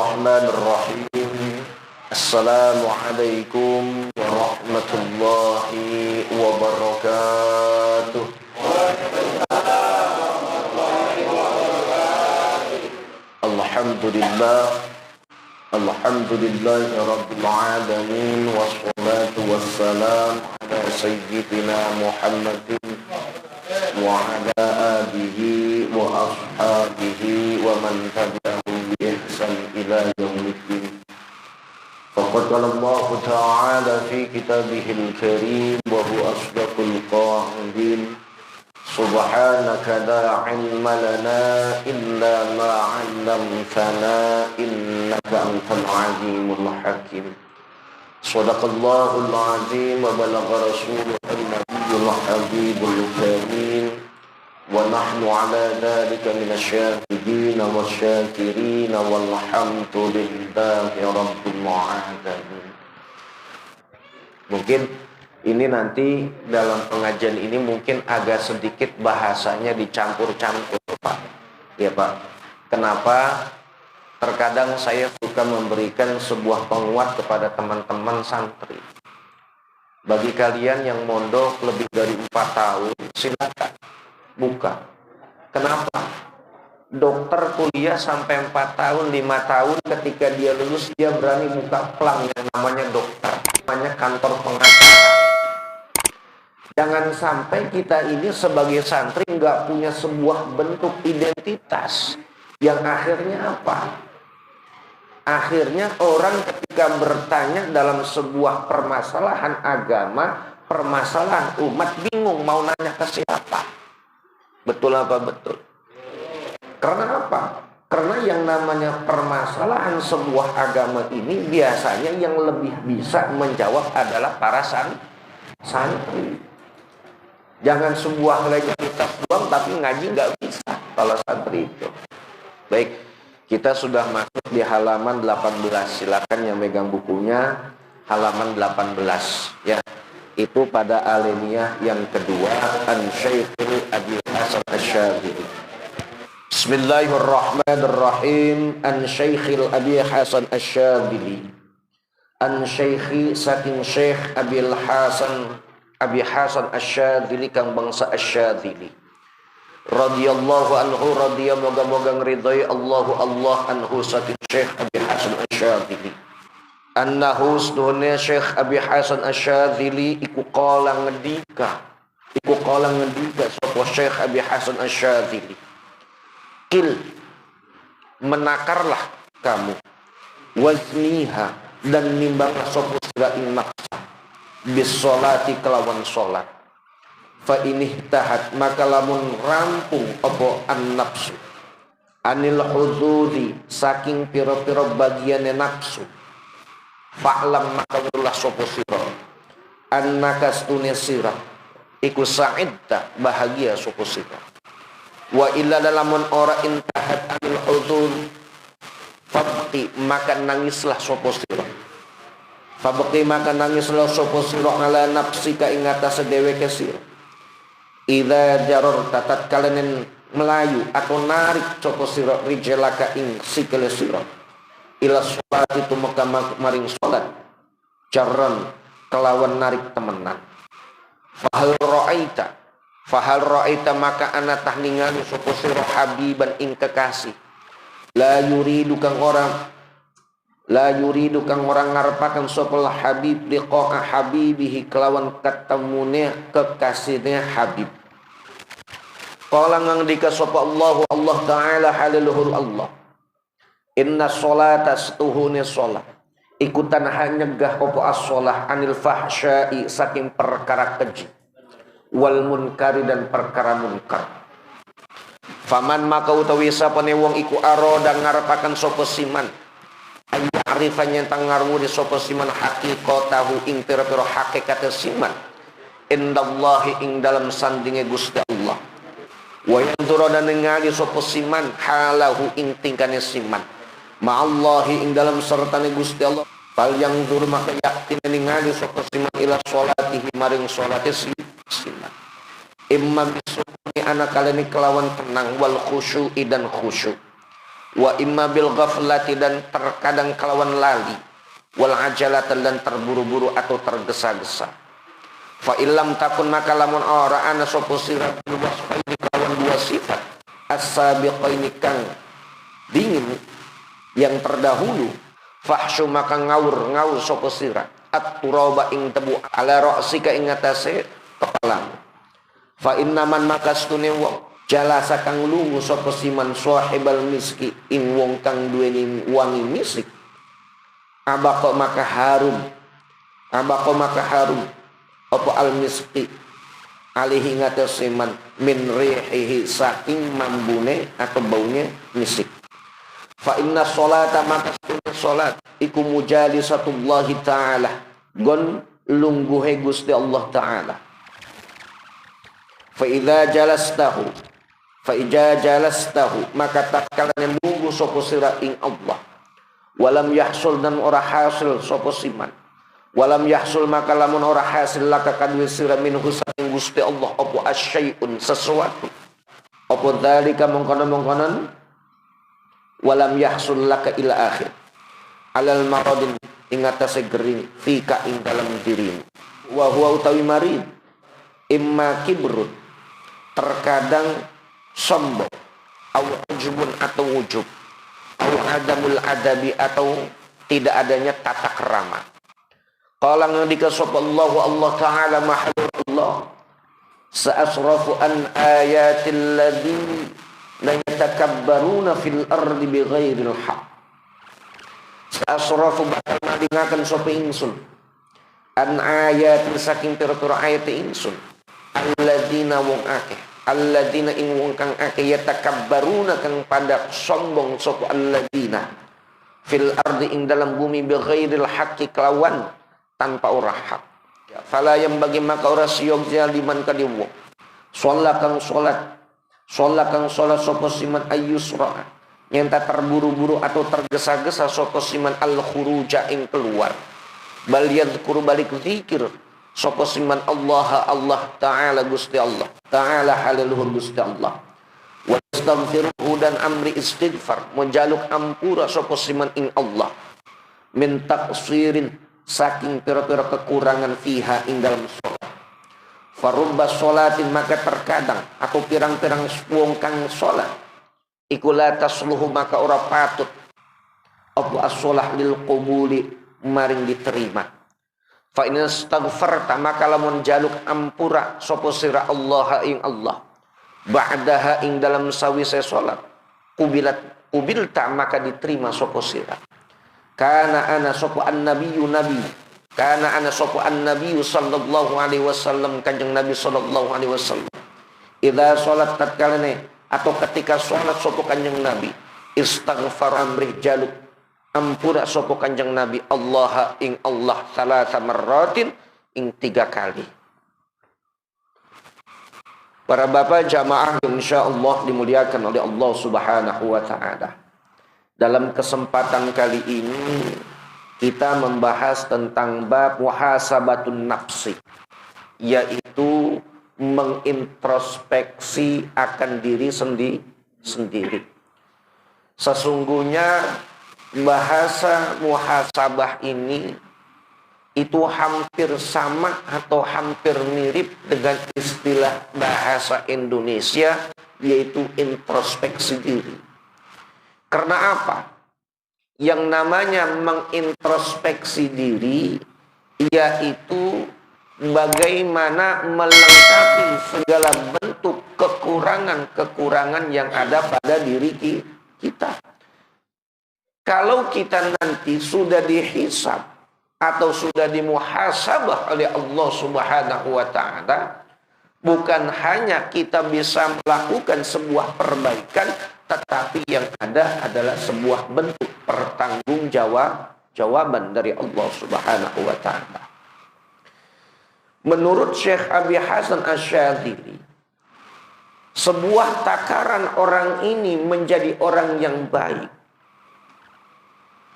Bismillahirrahmanirrahim. Assalamualaikum warahmatullahi wabarakatuh. Alhamdulillah. Alhamdulillahi rabbil alamin. Wassalatu wassalam ala sayyidina Muhammadin wa ala alihi wa ashabihi wa man tabi'ahum bi ihsan ila yaumiddin. Faqad qala Allah ta'ala fi kitabihil karim wa huwa asdaqul qa'ilin. Subhanaka la ilma lana illa ma 'allamtana innaka antal alimul hakim. Shadaqallahul azim wa balagha rasulul nabiyul habibul karim wa nahnu ala dhalika minasyahidin wasyakirin walhamdulillahi rabbil alamin. Mungkin ini nanti dalam pengajian ini mungkin agak sedikit bahasanya dicampur-campur, Pak. Ya, Pak. Kenapa? Terkadang saya suka memberikan sebuah penguat kepada teman-teman santri. Bagi kalian yang mondok lebih dari 4 tahun, silakan buka. Kenapa? Dokter kuliah sampai 4 tahun, 5 tahun, ketika dia lulus dia berani buka plang yang namanya dokter, namanya kantor pengacara. Jangan sampai kita ini sebagai santri nggak punya sebuah bentuk identitas yang akhirnya apa? Akhirnya orang ketika bertanya dalam sebuah permasalahan agama, permasalahan umat, bingung mau nanya ke siapa. Betul apa betul? Karena apa? Karena yang namanya permasalahan sebuah agama ini biasanya yang lebih bisa menjawab adalah para santri. Jangan sebuah legalitas doang tapi ngaji nggak bisa kalau santri itu. Baik. Kita sudah masuk di halaman 18. Silakan yang megang bukunya halaman 18 ya. Itu pada alinea yang kedua, An Syaikhil Abi Hasan Asy-Syadzili. Bismillahirrahmanirrahim. An Syaikhil Abi Hasan Asy-Syadzili. An Syaikhi saking Syekh Abi Hasan Asy-Syadzili kang bangsa Asy-Syadzili. Radhiyallahu anhu, radhiya moga-moga ngridhoi Allah anhu saking Syekh Abi Hasan Asy-Syadzili. Annahu sedune Syekh Abi Hasan Asy-Syadzili iku qala ngendika sapa Syekh Abi Hasan Asy-Syadzili. Qil, menakarlah kamu, wazniha, dan nimbanglah sapa sira ing maksa, bis sholati kelawan salat. Fa inih tahat, maka lamun rampung apa an-nafsu anil hududi saking pira-pira bagiane nafsu, fa'lam maka werulah sapa sira annaka stune sira iku sa'idta bahagia sapa sira. Wa illa lamun ora intahat anil hudud fabqi maka nangislah sapa sira. Fabqi maka nangislah sapa sira ala nafsika ing atase dheweke sira. Idza jaror tatat kalanen melayu atau narik sapa sira rijalaka ing sikile sira ila sholat itu maka maring sholat jarron kelawan narik temenan. Fahal ra'aita maka ana tah ningali sapa sira habiban ing kekasih la yuridu kang orang ngarepaken sapa habib liqa'a habibihi kelawan ketemune kekasihnya habib. Qala ngandika sapa Allah taala haliluhur Allah. Inna sholata setuhune sholat ikutan nyegah apa as-sholah anil fahsya'i saking perkara keji wal munkari dan perkara munkar. Faman maka utawi sapane wong iku aroda ngarepaken sapa siman arifan yang tangarmu di sapa siman haqiqatahu ing pira-pira hakikate siman indallahi ing dalam sandinge Gusti Allah. Wa yanzura dan ningali sapa siman halahu ing tingkane siman ma'allahi ing dalam sertane Gusti Allah. Fal yanzur maka yaktin ningali sapa siman ila sholatihi maring salate siman. Imma bisukuni anak kalani kelawan tenang wal khusyu'i dan khusyuk. wa imma bil ghaflati dan terkadang kelawan lali, wal ajalatan dan terburu-buru atau tergesa-gesa. Fa illam takun maka lamun ora ana sapa sira bil wasfaini kelawan dua sifat as-sabiqaini kang dingin yang terdahulu, fahsyu maka ngawur sapa sira at-turaba ing tebu ala ra'sika ing atase kepalamu. Fa inna man maka stune wong jalasa kang lungu sapa siman sahibal miski ing wong kang duweni wangi misik, abaqo maka harum apa al miski alihi ngatasi man min rihihi saking mambune atau baunya misik. Fa inna sholata maka salat iku mujalisatullahi ta'ala gon lungguhe Gusti Allah ta'ala. Fa idza jalastahu maka tatkala lungguh sapa sira ing Allah, walam yahsul dan ora hasil sapa siman, walam yahsul maka lamun ora hasil laka kadwe sira minhu saking Gusti Allah apa asyai'un sesuatu apa dzalika mongkon-mongkonan walam yahsul laka ila akhir alal maradin ing atase gering fika ing dalam dirimu wa huwa utawi marid imma kibrun terkadang sombong au ujubun atau ujub au adamul adabi atau tidak adanya tata kerama. Qala ngendika sapa Allah taala mahalullah sa'asrafu an ayatil ladzi la yatakabbaruna fil ardi bighairil haq. Sa'asrafu bakal madingaken sapa ingsun an ayatin saking pira-pira ayat ingsun alladzina wong akeh alladzina ing wong kang akeh yatakabbaruna kang pada sombong sapa alladzina fil ardi ing dalam bumi bighairil haqqi kelawan tanpa ora hak. Fala yang bagi maka ora siyogja liman kadiwo sholat kang sholat sapa siman ayyusra nyenta terburu-buru atau tergesa-gesa sapa siman al khuruja ing keluar bal yadhkuru balik zikir sapa siman Allah taala Gusti Allah taala halaluhur Gusti Allah wa astaghfiruhu dan amri istighfar menjaluk ampura sapa siman ing Allah min taqsirin saking pira-pira kekurangan fiha ing dalam sholat. Farubba sholatin maka terkadang atau pirang-pirang wong kang sholat iku la tasluhu maka ora patut apa as-sholah lil qubuli maring diterima. Fa in astaghfarta maka lamun jaluk ampura sapa sira Allah ing Allah ba'daha ing dalam sawise sholat kubilta maka diterima sapa sira. Kana ana sapa an-nabiyyu sallallahu alaihi wasallam kanjeng Nabi sallallahu alaihi wasallam idza salat tatkalane atau ketika salat sapa kanjeng Nabi istighfar amrih jaluk ampura sapa kanjeng Nabi Allah ing Allah salasa marratin ing 3 kali. Para bapak jamaah yang insyaallah dimuliakan oleh Allah Subhanahu wa taala. Dalam kesempatan kali ini kita membahas tentang bab muhasabatun nafsi, yaitu mengintrospeksi akan diri sendiri. Sesungguhnya bahasa muhasabah ini itu hampir sama atau hampir mirip dengan istilah bahasa Indonesia, yaitu introspeksi diri. Karena apa? Yang namanya mengintrospeksi diri yaitu bagaimana melengkapi segala bentuk kekurangan-kekurangan yang ada pada diri kita. Kalau kita nanti sudah dihisab atau sudah dimuhasabah oleh Allah Subhanahu wa taala, bukan hanya kita bisa melakukan sebuah perbaikan, tetapi yang ada adalah sebuah bentuk pertanggungjawaban dari Allah Subhanahu wa taala. Menurut Syekh Abi Hasan Asy-Syadzili, sebuah takaran orang ini menjadi orang yang baik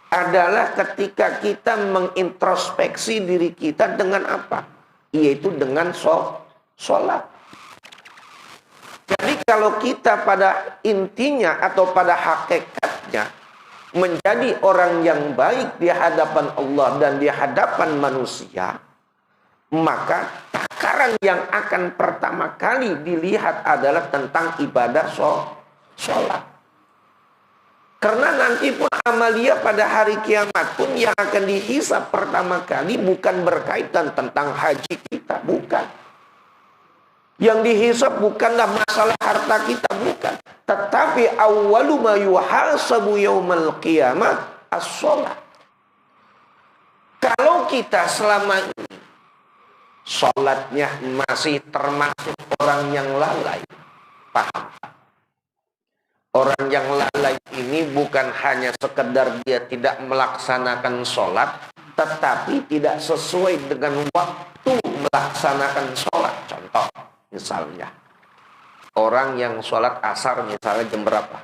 adalah ketika kita mengintrospeksi diri kita dengan apa? Yaitu dengan sholat. Jadi kalau kita pada intinya atau pada hakikatnya niatnya menjadi orang yang baik di hadapan Allah dan di hadapan manusia, maka takaran yang akan pertama kali dilihat adalah tentang ibadah sholat. Karena nanti pun amalia pada hari kiamat pun yang akan dihisab pertama kali bukan berkaitan tentang haji kita, bukan. Yang dihisab bukanlah masalah harta kita, bukan. Tetapi awwalu ma yuhasabu yaumal qiyamah as-shalah. Kalau kita selama ini sholatnya masih termasuk orang yang lalai, paham? Orang yang lalai ini bukan hanya sekedar dia tidak melaksanakan sholat, tetapi tidak sesuai dengan waktu melaksanakan sholat. Contoh, misalnya orang yang sholat asar misalnya jam berapa?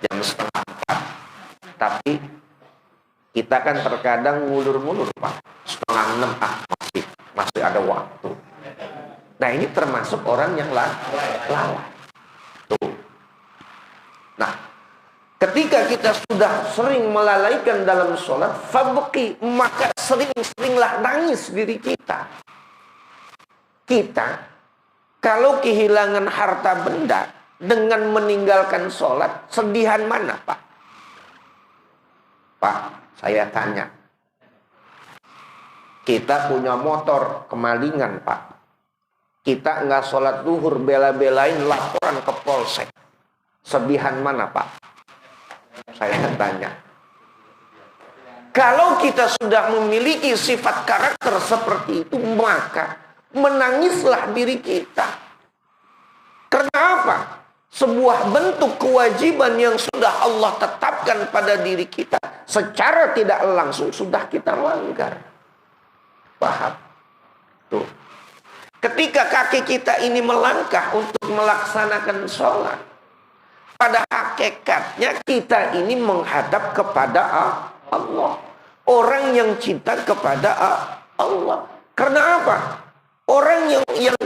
Jam setengah 4. Tapi kita kan terkadang ngulur-ngulur, Pak. Setengah 6, masih ada waktu. Nah, ini termasuk orang yang lalai. Tuh. Nah, ketika kita sudah sering melalaikan dalam sholat, fabqi, maka sering-seringlah nangis diri kita. Kita, kalau kehilangan harta benda dengan meninggalkan sholat, sedihan mana, Pak? Pak, saya tanya. Kita punya motor kemalingan, Pak. Kita nggak sholat duhur, bela-belain laporan ke polsek. Sedihan mana, Pak? Saya tanya. Kalau kita sudah memiliki sifat karakter seperti itu, maka menangislah diri kita. Karena apa? Sebuah bentuk kewajiban yang sudah Allah tetapkan pada diri kita, secara tidak langsung sudah kita langgar. Paham? Tuh. Ketika kaki kita ini melangkah untuk melaksanakan sholat, pada hakikatnya kita ini menghadap kepada Allah. Orang yang cinta kepada Allah. Karena apa? Orang yang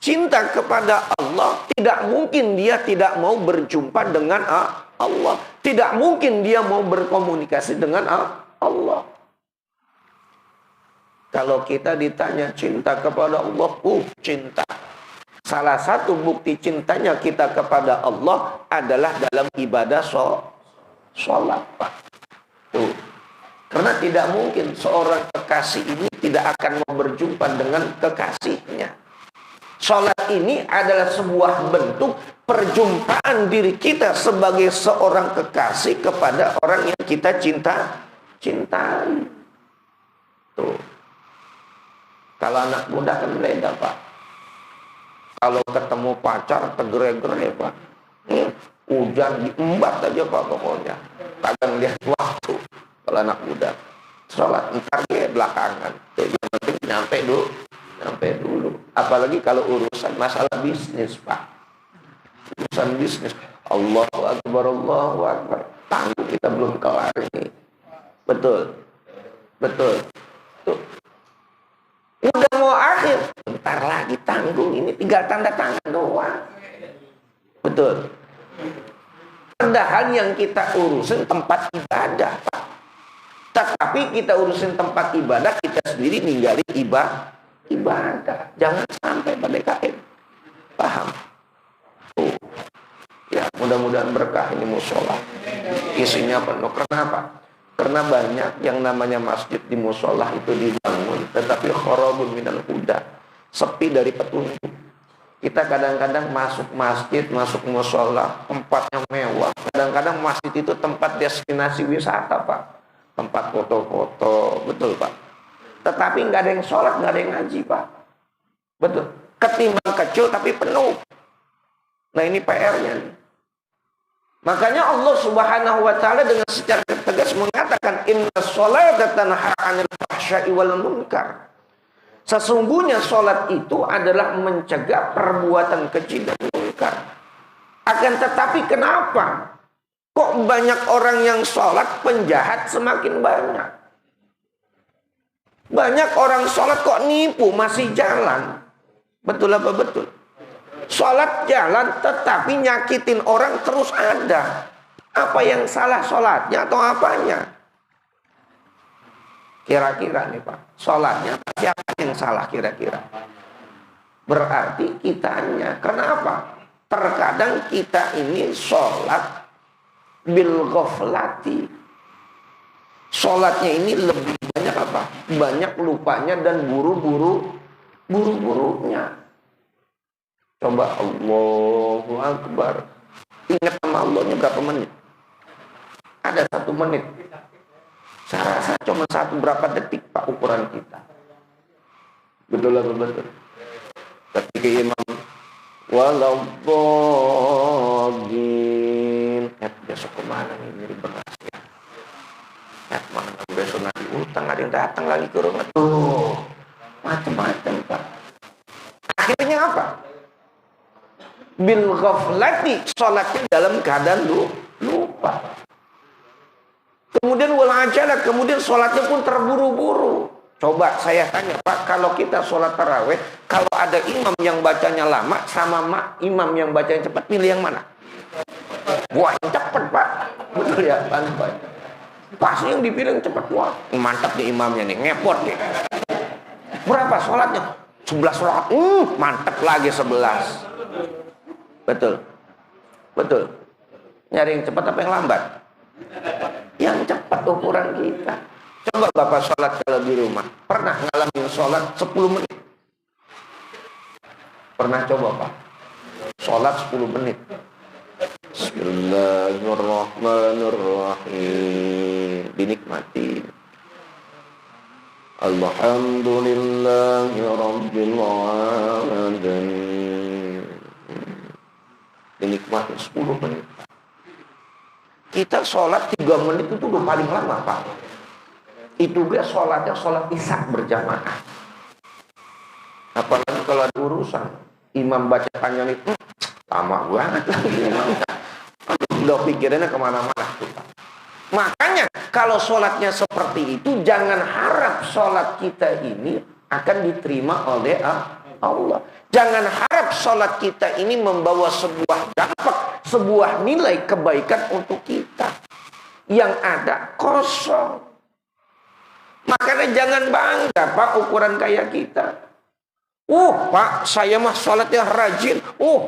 cinta kepada Allah, tidak mungkin dia tidak mau berjumpa dengan Allah. Tidak mungkin dia mau berkomunikasi dengan Allah. Kalau kita ditanya cinta kepada Allah, cinta. Salah satu bukti cintanya kita kepada Allah adalah dalam ibadah sholat, Pak. Tuh. Karena tidak mungkin seorang kekasih ini tidak akan mau berjumpa dengan kekasihnya. Sholat ini adalah sebuah bentuk perjumpaan diri kita sebagai seorang kekasih kepada orang yang kita cintai. Tuh. Kalau anak muda kan beda, Pak. Kalau ketemu pacar tegere-gere, Pak. Hujan diembat aja, Pak, pokoknya. Kadang lihat waktu. Kalau anak muda sholat ntar dia belakangan. Yang penting nyampe dulu. Apalagi kalau urusan masalah bisnis, Pak. Urusan bisnis. Allahu Akbar, Allahu Akbar. Tangguh kita belum kelar ini. Betul. Tuh. Udah mau akhir, bentar lagi tanggung, ini tinggal tanda tangan doang. Betul. Padahal yang kita urusin tempat ibadah, Pak. Tetapi kita urusin tempat ibadah, kita sendiri ninggalin ibadah. Jangan sampai pada KM. Paham? Tuh. Ya, mudah-mudahan berkah ini musola. Isinya penuh. Kenapa? Karena banyak yang namanya masjid di musola itu dibangun, tetapi kharabun minal huda, sepi dari petunjuk. Kita kadang-kadang masuk masjid, masuk musola, tempatnya mewah. Kadang-kadang masjid itu tempat destinasi wisata, Pak. Tempat foto-foto, betul, Pak. Tetapi nggak ada yang sholat, nggak ada yang ngaji, Pak. Betul. Ketimbang kecil tapi penuh. Nah, ini PR-nya nih. Makanya Allah Subhanahu wa taala dengan secara tegas mengatakan inna sholata tanha 'anil fahsya'i wal munkar. Sesungguhnya sholat itu adalah mencegah perbuatan keji dan munkar. Akan tetapi kenapa kok banyak orang yang sholat, penjahat semakin banyak? Banyak orang sholat kok nipu, masih jalan. Betul apa betul? Sholat jalan tetapi nyakitin orang terus ada. Apa yang salah sholatnya atau apanya? Kira-kira nih Pak, sholatnya siapa yang salah kira-kira? Berarti kitanya. Kenapa? Terkadang kita ini sholat bil ghaflati. Sholatnya ini lebih banyak apa? Banyak lupanya dan buru-burunya. Coba Allahu Akbar. Ingat sama Allahnya berapa menit? Ada 1 menit. Saya rasa cuma berapa detik Pak ukuran kita. Betul atau betul? Ketika imam waladdallin. Besok kemana nih? Nyari beras ya. Mana besok nanti utang ada yang datang lagi ke rumah. Tuh, macam-macam Pak. Akhirnya apa? Bil ghaflati, sholatnya dalam keadaan lupa. Kemudian wal ajalah, kemudian sholatnya pun terburu-buru. Coba saya tanya Pak, kalau kita sholat taraweh, kalau ada imam yang bacanya lama sama imam yang bacanya cepat, pilih yang mana? Wah, yang cepat Pak. Betul ya, Pak. Pasti yang dipilih yang cepat. Wah, mantap nih imamnya nih, ngepot nih. Berapa sholatnya? 11 rakaat. Mantap lagi 11. Betul. Betul. Nyari yang cepat apa yang lambat? Yang cepat ukuran kita. Coba Bapak sholat kalau di rumah. Pernah ngalamin sholat 10 menit? Pernah coba Pak? Sholat 10 menit. Bismillahirrahmanirrahim. Dinikmati. Alhamdulillahi Rabbil Alamin. Dinikmati 10 menit. Kita sholat 3 menit itu udah paling lama Pak. Itu dia sholatnya sholat isya berjamaah. Apalagi kalau ada urusan, imam baca panjang itu lama banget lagi. Udah pikirannya kemana-mana. Makanya kalau sholatnya seperti itu, jangan harap sholat kita ini akan diterima oleh Allah. Jangan harap sholat kita ini membawa sebuah dampak, sebuah nilai kebaikan untuk kita. Yang ada kosong. Makanya jangan bangga Pak ukuran kayak kita. Pak, saya mah sholatnya rajin.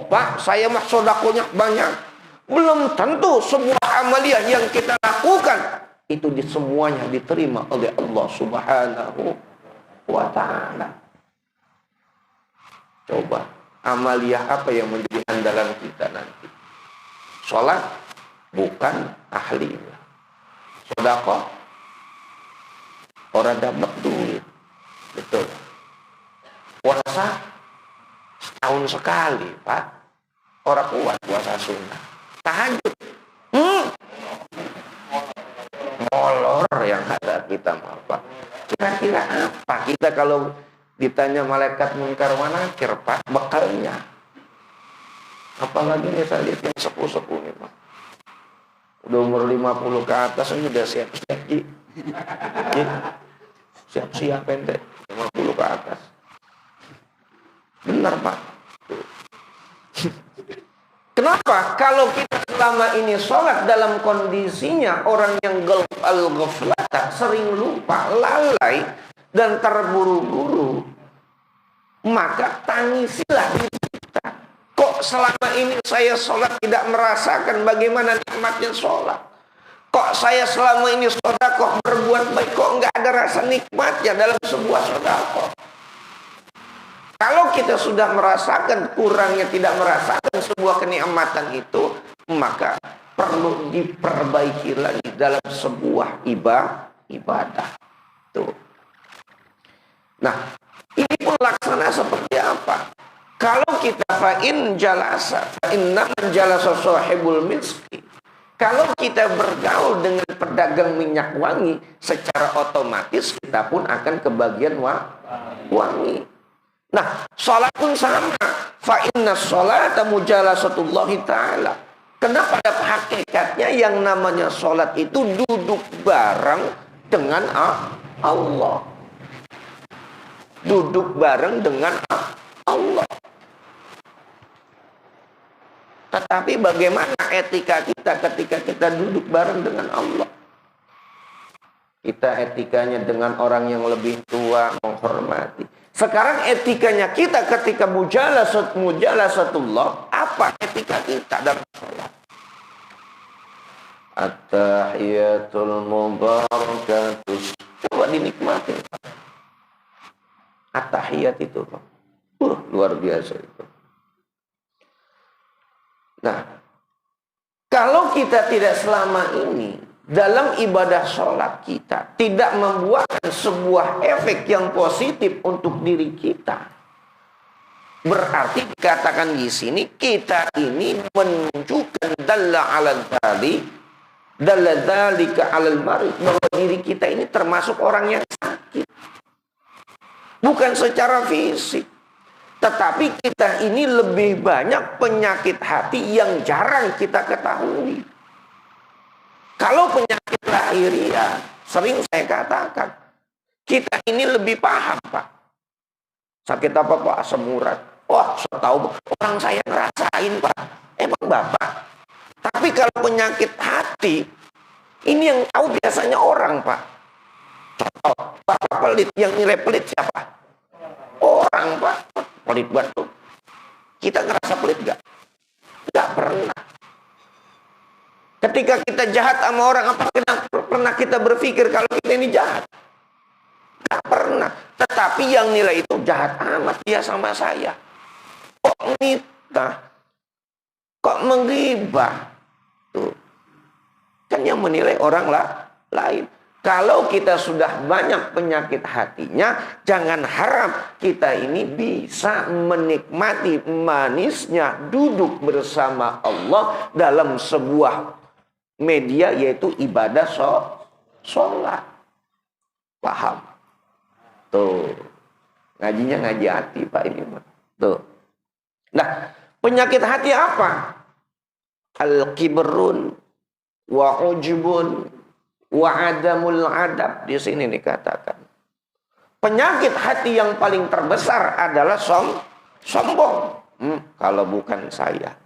Pak, saya mah sodakonya banyak. Belum tentu sebuah amaliyah yang kita lakukan itu semuanya diterima oleh Allah Subhanahu wa ta'ala. Coba, amaliyah apa yang menjadi andalan kita nanti? Sholat bukan ahlinya. Sedekah orang dapat duit. Betul. Puasa setahun sekali, Pak. Orang kuat puasa sunnah. Tahajud. Molor yang ada kita, Pak. Kira-kira apa kita kalau ditanya malaikat munkar wa nakir, Pak, bekalnya? Apalagi nih saya lihat yang sepuh-sepuh nih, Pak. Udah umur 50 ke atas ini udah siap-siap, Ji. Siap-siap ente 50 ke atas. Benar Pak. Kenapa? Kalau kita selama ini sholat dalam kondisinya orang yang al-ghaflata, sering lupa, lalai dan terburu-buru, maka tangisilah diri kita. Kok selama ini saya sholat tidak merasakan bagaimana nikmatnya sholat? Kok saya selama ini sedekah berbuat baik kok nggak ada rasa nikmatnya dalam sebuah sedekah? Kalau kita sudah merasakan kurangnya, tidak merasakan sebuah kenikmatan itu, maka perlu diperbaiki lagi dalam sebuah ibadah. Tuh. Nah, ini pun laksana seperti apa? Kalau kita fa'in jalasa, fa'inna jalasa sahibul miski. Kalau kita bergaul dengan pedagang minyak wangi, secara otomatis kita pun akan kebagian wangi. Nah, sholat pun sama. Fa inna sholata mujalasatullahi ta'ala. Karena pada hakikatnya yang namanya sholat itu duduk bareng dengan Allah. Duduk bareng dengan Allah. Tetapi bagaimana etika kita ketika kita duduk bareng dengan Allah? Kita etikanya dengan orang yang lebih tua, menghormati. Sekarang etikanya kita ketika mujalasatullah, apa etika kita dalam sholat? At-tahiyatul mubarakatus. Coba dinikmati. At-tahiyat itu, luar biasa itu. Nah, kalau kita tidak selama ini dalam ibadah sholat kita tidak membuahkan sebuah efek yang positif untuk diri kita, berarti dikatakan di sini kita ini menunjukkan dalla dzalika 'alal marid, bahwa diri kita ini termasuk orang yang sakit. Bukan secara fisik, tetapi kita ini lebih banyak penyakit hati yang jarang kita ketahui. Kalau penyakit lahiriah, sering saya katakan, kita ini lebih paham, Pak. Sakit apa, Pak? Asam urat. Wah, saya tahu, orang saya ngerasain, Pak. Emang Bapak. Tapi kalau penyakit hati, ini yang tahu biasanya orang, Pak. Contoh, Bapak pelit, yang nilai pelit siapa? Orang, Pak. Pelit batu. Kita ngerasa pelit gak? Gak pernah. Ketika kita jahat sama orang, apa pernah kita berpikir kalau kita ini jahat? Gak pernah. Tetapi yang nilai itu jahat amat dia sama saya. Kok nitah? Kok menggibah? Tuh. Kan yang menilai orang lain. Kalau kita sudah banyak penyakit hatinya, jangan harap kita ini bisa menikmati manisnya duduk bersama Allah dalam sebuah media, yaitu ibadah sholat. Paham? Tuh. Ngajinya ngaji hati, Pak, ini. Tuh. Nah, penyakit hati apa? Al-kibrun wa ujbun wa adamul adab. Di sini dikatakan. Penyakit hati yang paling terbesar adalah sombong. Kalau bukan saya.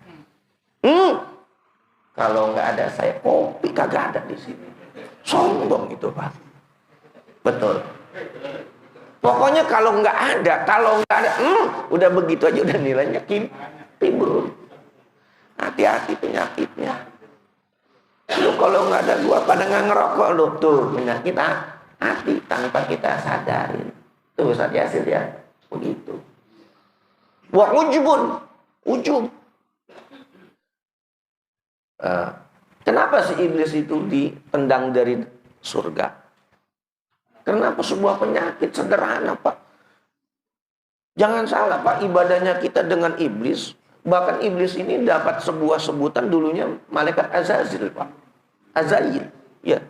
Kalau nggak ada saya, kopi kagak ada di sini. Sombong itu, Pak. Betul. Pokoknya kalau nggak ada, udah begitu aja udah nilainya kibrun. Hati-hati penyakitnya. Lu kalau nggak ada gua pada nggak ngerokok lu tuh penyakit hati tanpa kita sadarin. Tuh Ustaz Yasir ya, begitu. Wa ujub. Kenapa si iblis itu ditendang dari surga? Kenapa sebuah penyakit sederhana, Pak? Jangan salah, Pak, ibadahnya kita dengan iblis. Bahkan iblis ini dapat sebuah sebutan dulunya malaikat Azazil, Pak. Azail, ya.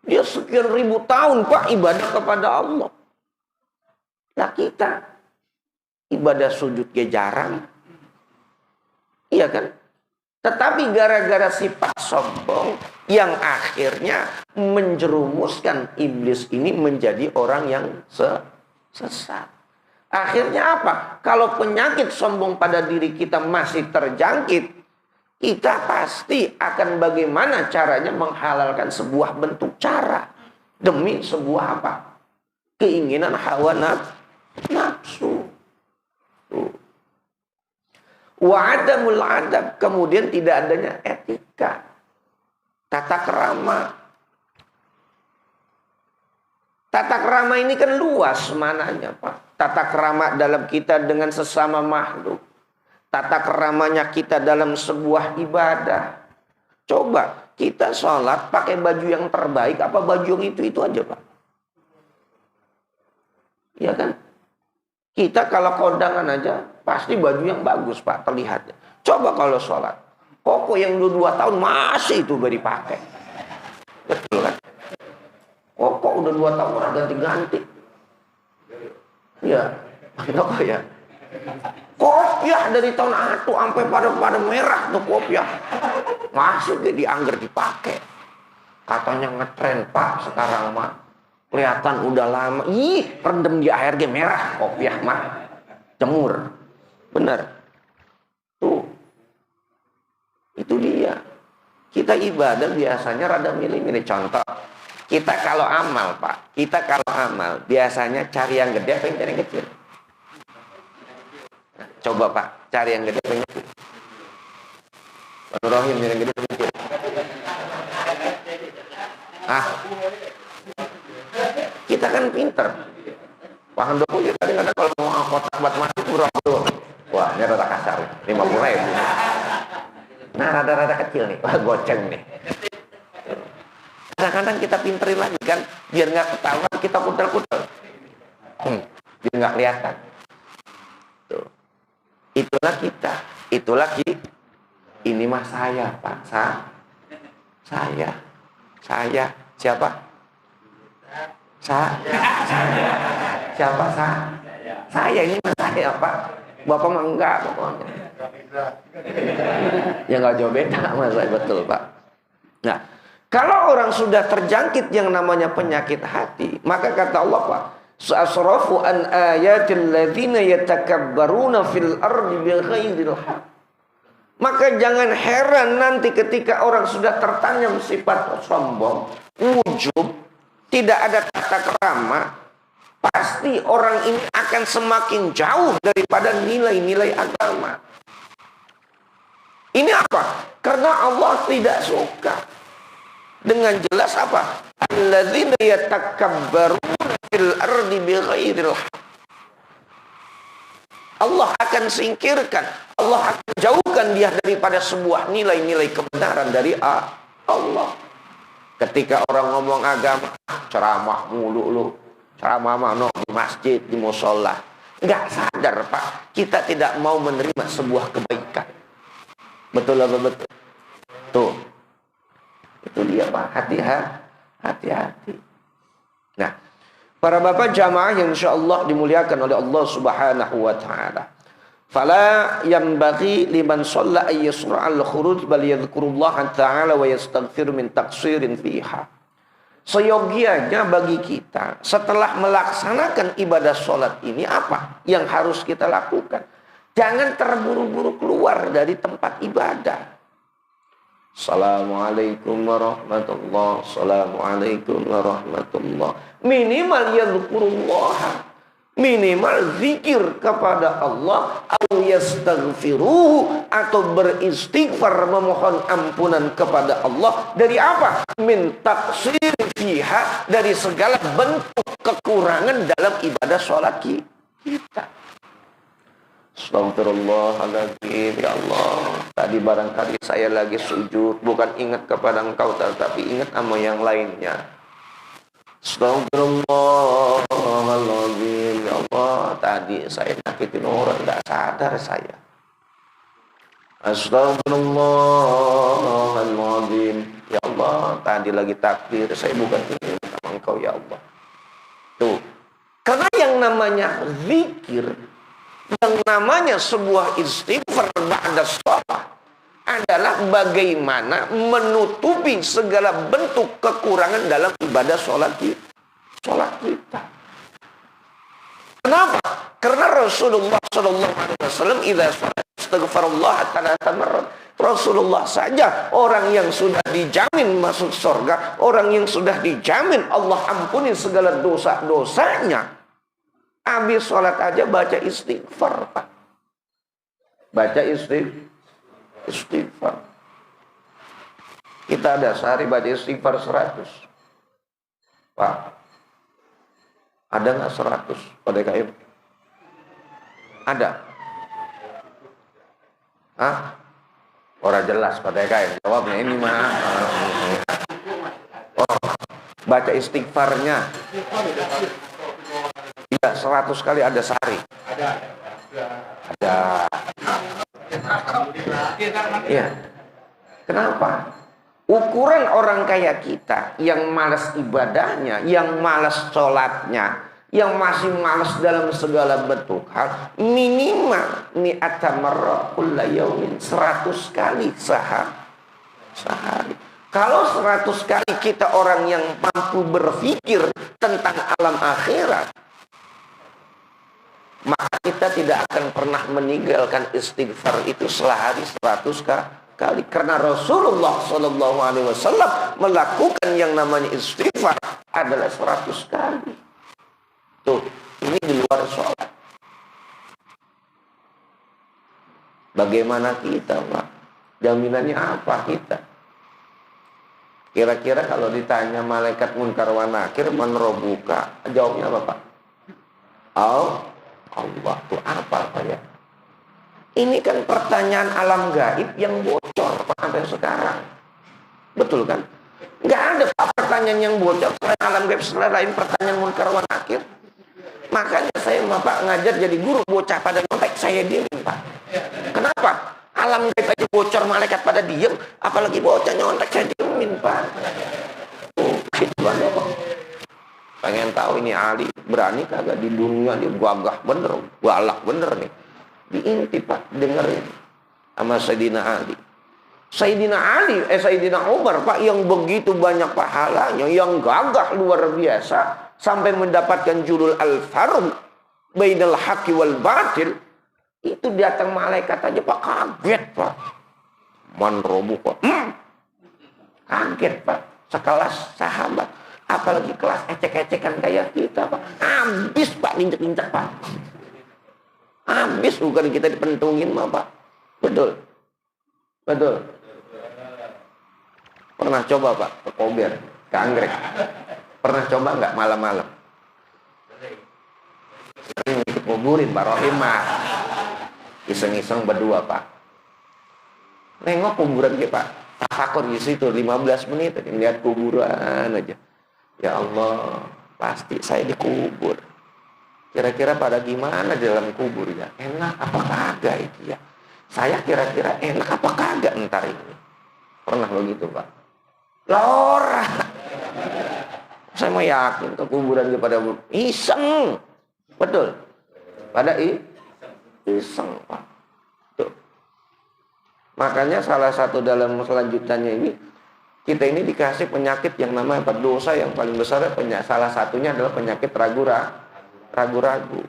Dia sekian ribu tahun, Pak, ibadah kepada Allah. Lah kita ibadah sujud ke jarang. Iya kan? Tetapi gara-gara sifat sombong yang akhirnya menjerumuskan iblis ini menjadi orang yang sesat. Akhirnya apa? Kalau penyakit sombong pada diri kita masih terjangkit, kita pasti akan bagaimana caranya menghalalkan sebuah bentuk cara demi sebuah apa? Keinginan hawa nafsu. Wa adamul adab, kemudian tidak adanya etika, tata kerama. Tata kerama ini kan luas mananya, Pak. Tata kerama dalam kita dengan sesama makhluk. Tata keramanya kita dalam sebuah ibadah. Coba kita sholat pakai baju yang terbaik, apa baju yang itu aja, Pak? Iya kan? Kita kalau kondangan aja pasti baju yang bagus, Pak, terlihatnya. Coba kalau sholat, koko yang udah 2 tahun masih itu baru dipakai. Betul kan? Koko udah 2 tahun orang ganti-ganti. Ya, kok ya? Kopiah dari tahun atu sampai pada merah tuh kopiah. Masih dianggar dipakai. Katanya ngetren, Pak, sekarang mah. Kelihatan udah lama. Ih, rendem di air ge merah kopiah mah. Jemur. Bener. Tuh. kita ibadah biasanya rada milih-milih. Contoh, kita kalau amal Pak, biasanya cari yang gede apa yang cari yang kecil? Nah, coba Pak, cari yang gede apa yang kecil? Pak Rohim, yang gede apa yang kecil? Kita kan pinter. Pak Handoko ya kadang-kadang kalau mau kotak buat masjid berapa doang? Wah, ini rada kasar, 50.000. Nah, rada-rada kecil nih, wah goceng nih. Kadang-kadang kita pinterin lagi kan, biar nggak ketahuan kita kutel-kutel, biar nggak kelihatan. Tuh. Itulah kita, ini mah saya Pak, saya, siapa? Siapa saya ini mah saya Pak. Bapak mah enggak pokoknya. Ya nggak jauh beda mas saya, betul Pak. Nah, kalau orang sudah terjangkit yang namanya penyakit hati, maka kata Allah Pak, "Sa'asrafu an ayatil ladzina yatakabbaruna fil ardi bighairil haqq." Maka jangan heran nanti ketika orang sudah tertanam sifat sombong, ujub, tidak ada tata krama, pasti orang ini akan semakin jauh daripada nilai-nilai agama. Ini apa? Karena Allah tidak suka. Dengan jelas apa? Alladzina yatakabbaruna fil ardi bighairil haqq. Allah akan singkirkan, Allah akan jauhkan dia daripada sebuah nilai-nilai kebenaran dari Allah. Ketika orang ngomong agama, ceramah mulu lu, ceramah mano di masjid, di musola, nggak sadar Pak, kita tidak mau menerima sebuah kebaikan. Betul apa betul? Tuh, itu dia Pak, hati-hati. Nah, para bapak jamaah yang insyaallah dimuliakan oleh Allah Subhanahu wa taala. Fala yanbaghi liman shalla ay yasra'al khuruj bal yadhkurullaha ta'ala wa yastaghfir min taqsirin fiha. Seyogianya bagi kita setelah melaksanakan ibadah sholat ini apa yang harus kita lakukan? Jangan terburu-buru keluar dari tempat ibadah. Assalamualaikum warahmatullah. Assalamualaikum warahmatullah. Minimal yadhkurullah, minimal zikir kepada Allah, au yastaghfiruhu, atau beristighfar memohon ampunan kepada Allah dari apa? Min taqsir fiha, dari segala bentuk kekurangan dalam ibadah sholat kita. Astagfirullahaladzim, ya Allah. Tadi barangkali saya lagi sujud, bukan ingat kepada engkau, tetapi ingat sama yang lainnya. Astagfirullahaladzim, ya Allah. Tadi saya nyakitin orang, tidak sadar saya. Astagfirullahaladzim, ya Allah. Tadi lagi takbir, saya bukan ingat sama engkau, ya Allah. Tuh, karena yang namanya zikir, yang namanya sebuah istighfar ba'da shalah adalah bagaimana menutupi segala bentuk kekurangan dalam ibadah sholat kita. Kenapa? Karena Rasulullah SAW idza astaghfirullah thalatha marrat. Rasulullah saja orang yang sudah dijamin masuk surga, orang yang sudah dijamin Allah ampuni segala dosa-dosanya. Habis sholat aja baca istighfar Pak. Baca istighfar. Kita ada sehari baca istighfar 100 Pak. Ada nggak 100 pada DKM? Ada. Orang jelas pada DKM. Jawabnya ini mah. Oh, baca istighfarnya. 100 kali ada sehari. Ada. Iya. Kenapa? Ukuran orang kayak kita yang malas ibadahnya, yang malas sholatnya, yang masih malas dalam segala bentuk hal, minimal mi'ata marrah kulla yaumin, 100 kali sehari. Kalau 100 kali kita orang yang mampu berpikir tentang alam akhirat, maka kita tidak akan pernah meninggalkan istighfar itu sehari 100 kali. Karena Rasulullah Shallallahu Alaihi Wasallam melakukan yang namanya istighfar adalah 100 kali. Tuh, ini di luar sholat. Bagaimana kita, Pak? Jaminannya apa kita? Kira-kira kalau ditanya malaikat munkar wa nakir, man rabbuka, jawabnya apa, Pak? Allah. Tuh apa ya? Ini kan pertanyaan alam gaib yang bocor, Pak, sampai sekarang. Betul kan? Nggak ada, Pak, pertanyaan yang bocor selain alam gaib, selain pertanyaan munkar wa nakir. Makanya saya, Pak, ngajar jadi guru, bocah pada nyontek, saya diemin, Pak. Kenapa? Alam gaib aja bocor, malaikat pada diem, apalagi bocah nyontek, saya diemin, Pak. Gitu aja, Pak. Pengen tahu ini Ali berani kagak di dunia, dia gagah bener, galak bener nih. Diintip, Pak, dengerin sama Sayyidina Ali. Sayyidina Umar, Pak, yang begitu banyak pahalanya, yang gagah luar biasa, sampai mendapatkan judul Al-Faruq bainal haqqi wal batil. Itu datang malaikat aja, Pak, kaget, Pak. Man rabbuka. Kaget, Pak. Sekelas sahabat, apalagi kelas ecek-ecekan kayak kita, Pak. Habis, Pak, injek-injek, Pak. Habis, bukan kita dipentungin, mah, Pak. Betul. Pernah coba, Pak, ke Kober, ke Anggrek? Pernah coba nggak malam-malam? Kuburin Pak Rohimah. Iseng-iseng berdua, Pak. Nengok kuburan kita, Pak. Tafakur di situ 15 menit aja, lihat kuburan aja. Ya Allah, pasti saya dikubur. Kira-kira pada gimana di dalam kubur ya? Enak apa kagak itu ya? Saya kira-kira enak apa kagak ntar ini? Pernah begitu, Pak? Lora. Saya mau yakin ke kuburan kepada iseng. Betul. Pada iseng, Pak. Tuh. Makanya salah satu dalam selanjutnya ini, kita ini dikasih penyakit yang namanya dosa yang paling besar. Salah satunya adalah penyakit ragu-ragu.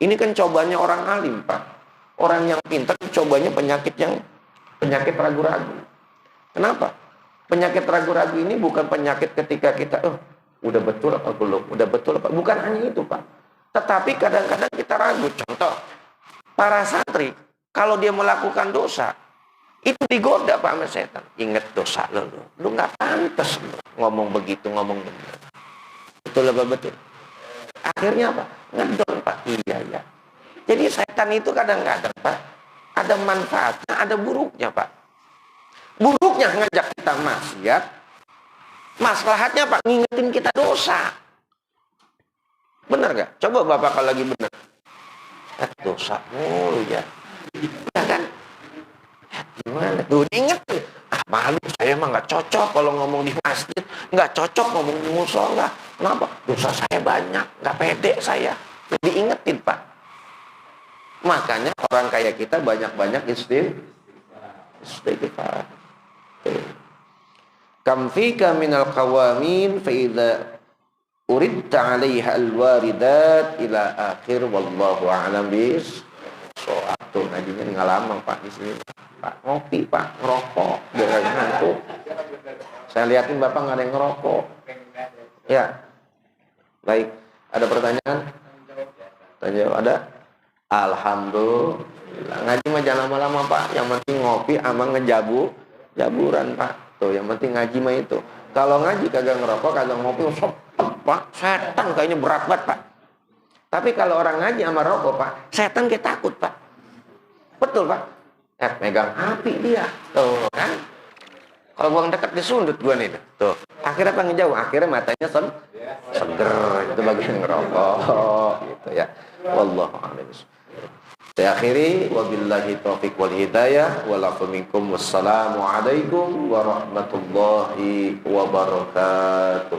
Ini kan cobanya orang alim, Pak. Orang yang pintar cobanya penyakit ragu-ragu. Kenapa? Penyakit ragu-ragu ini bukan penyakit ketika kita udah betul apa belum, udah betul apa, bukan hanya itu, Pak. Tetapi kadang-kadang kita ragu. Contoh, para santri kalau dia melakukan dosa itu digoda, Pak, sama setan. Ingat dosa lu nggak pantas ngomong begitu, ngomong benar. Betul apa betul? Akhirnya apa? Ngedon, Pak. Iya. Jadi setan itu kadang-kadang, Pak, ada manfaatnya, ada buruknya, Pak. Buruknya ngajak kita maksiat, maslahatnya, Pak, ngingetin kita dosa. Benar gak? Coba Bapak kalau lagi benar. Dosa mulu ya. Ya kan? Gimana? Tuh diingetin. Malu, saya mah gak cocok kalau ngomong di masjid. Gak cocok ngomong di musola. Kenapa? Dosa saya banyak. Gak pede saya. Diingetin, Pak. Makanya orang kayak kita banyak-banyak istighfar. Kam fika minal qawamin fa idza uridta 'alaiha al-waridat ila akhir wallahu a'lam bis. Tuh ngajinya enggak lama, Pak, di sini. Pak, ngopi, Pak, ngerokok, biar ngantuk. Saya lihatin Bapak enggak ada yang ngerokok. Ya. Baik, ada pertanyaan? Tanya ada? Alhamdulillah. Ngaji mah jangan lama-lama, Pak. Yang penting ngopi sama jaburan, Pak. Tuh, yang penting ngaji mah itu. Kalau ngaji kagak ngerokok, kagak ngopi, Pak, setan kayaknya berat banget, Pak. Tapi kalau orang ngaji sama rokok, Pak, setan kayak takut, Pak. Betul, Pak. Megang api dia. Tuh, kan? Kalau gua dekat disundut gua nih. Tuh. Akhirnya apa ngejauh? Akhirnya matanya seger. Itu bagian ngerokok gitu ya. Wallahu a'lam. Saya akhiri, wabillahi taufiq wal hidayah, walakum minkum, wassalamu alaikum warahmatullahi wabarakatuh.